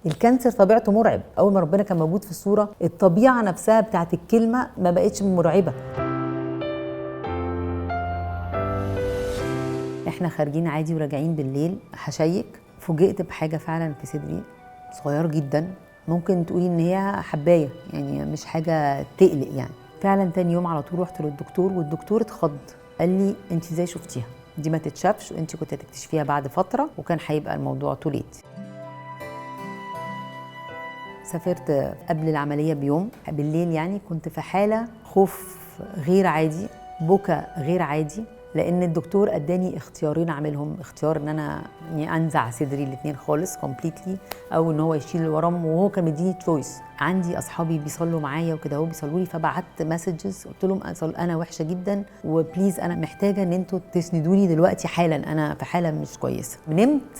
الكانسر طبيعته مرعب. اول ما ربنا كان موجود في الصوره الطبيعه نفسها بتاعت الكلمه ما بقتش مرعبه. احنا خارجين عادي وراجعين بالليل هشيك، فوجئت بحاجه فعلا في صدري صغير جدا، ممكن تقولي ان هي حبايه، يعني مش حاجه تقلق يعني. فعلا تاني يوم على طول رحت للدكتور، والدكتور اتخض، قال لي انت ازاي شفتيها؟ دي ما تتشافش، وانت كنت هتكتشفيها بعد فتره وكان هيبقى الموضوع توليت. سافرت قبل العمليه بيوم بالليل، يعني كنت في حاله خوف غير عادي، بكى غير عادي، لان الدكتور اداني اختيارين اعملهم، اختيار ان انا يعني انزع صدري الاثنين خالص كومبليتلي، او ان هو يشيل الورم، وهو كان مديني تشويس. عندي اصحابي بيصلوا معايا وكده، هو بيصلوا لي، فبعت مسجز قلت لهم انا وحشه جدا وبليز انا محتاجه ان انتوا تسندوني دلوقتي حالا، انا في حاله مش كويسه. نمت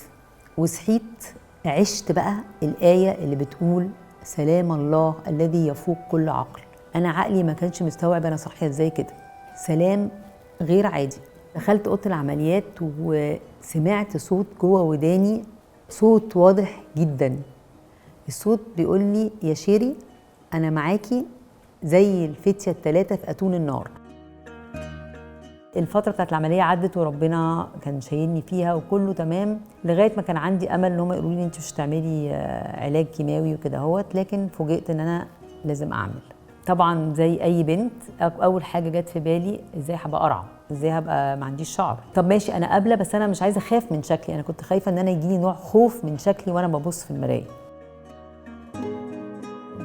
وصحيت، عشت بقى الايه اللي بتقول سلام الله الذي يفوق كل عقل. انا عقلي ما كانش مستوعب انا صاحيه ازاي كده، سلام غير عادي. دخلت اوضه العمليات وسمعت صوت جوه وداني، صوت واضح جدا. الصوت بيقول لي يا شيري انا معاكي زي الفتيه الثلاثه في اتون النار. الفتره بتاعت العمليه عدت وربنا كان شايلني فيها وكله تمام، لغايه ما كان عندي امل ان هم يقولوا لي انت مش هتعملي علاج كيماوي وكده اهوت، لكن فوجئت ان انا لازم اعمل. طبعا زي اي بنت اول حاجه جت في بالي ازاي هبقى قرعه، ازاي هبقى ما عنديش شعر. طب ماشي انا قابله، بس انا مش عايزه اخاف من شكلي، انا كنت خايفه ان انا يجيلي نوع خوف من شكلي وانا ببص في المرايه.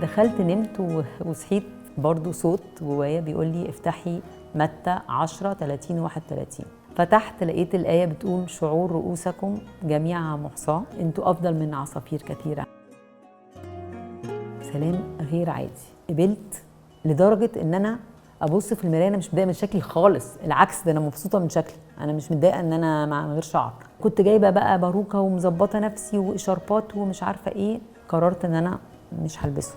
دخلت نمت وصحيت برضو صوت جوايا بيقول لي افتحي متى 10:30-31. فتحت لقيت الآية بتقول شعور رؤوسكم جميعها محصاة، انتوا أفضل من عصافير كثيرة. سلام غير عادي. قبلت لدرجة ان انا ابص في المرايه انا مش متضايقه من شكلي خالص، العكس ده انا مبسوطه من شكلي، انا مش متضايقه ان انا من غير شعر. كنت جايبه بقى باروكه ومظبطه نفسي واشاربات ومش عارفه ايه، قررت ان انا مش هلبسه.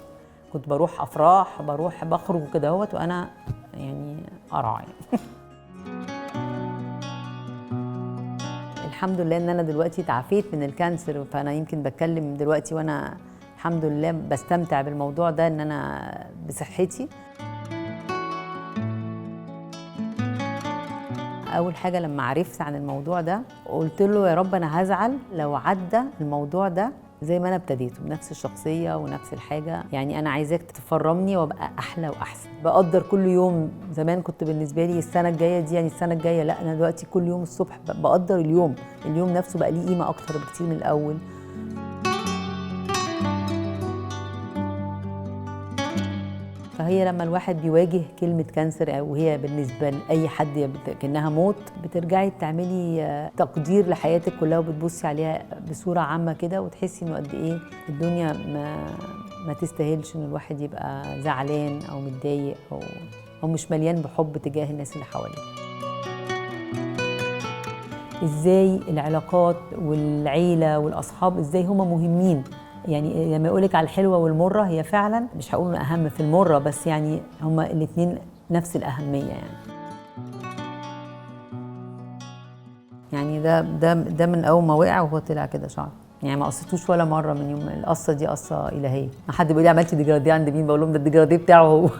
كنت بروح افراح، بروح بخرج وكده اهوت وانا يعني قرعه يعني. الحمد لله ان انا دلوقتي تعافيت من الكانسر، فانا يمكن بتكلم دلوقتي وانا الحمد لله بستمتع بالموضوع ده، ان انا بصحتي. اول حاجه لما عرفت عن الموضوع ده قلت له يا رب انا هزعل لو عدى الموضوع ده زي ما انا ابتديته، بنفس الشخصيه ونفس الحاجه، يعني انا عايزاك تفرمني وابقى احلى واحسن. بقدر كل يوم، زمان كنت بالنسبه لي السنه الجايه دي يعني السنه الجايه، لا انا دلوقتي كل يوم الصبح بقدر اليوم نفسه بقى ليه قيمه اكتر بكتير من الاول. فهي لما الواحد بيواجه كلمة كانسر وهي بالنسبة لأي حد كأنها موت، بترجعي تعملي تقدير لحياتك كلها وبتبصي عليها بصورة عامة كده، وتحسي إنه قد إيه الدنيا ما تستاهلش إن الواحد يبقى زعلان أو متضايق أو مش مليان بحب تجاه الناس اللي حواليه. إزاي العلاقات والعيلة والأصحاب إزاي هما مهمين، يعني لما يقولك على الحلوة والمرة هي فعلا مش هقول أهم في المرة، بس يعني هما الاتنين نفس الأهمية يعني ده من أول ما وقع وهو طلع كده شعر، يعني ما قصيتوش ولا مرة من يوم. القصة دي قصة إلهية. ما حد بيقول لي عملتي ديجراديه عند مين، بقول لهم ده الديجراديه بتاعه هو.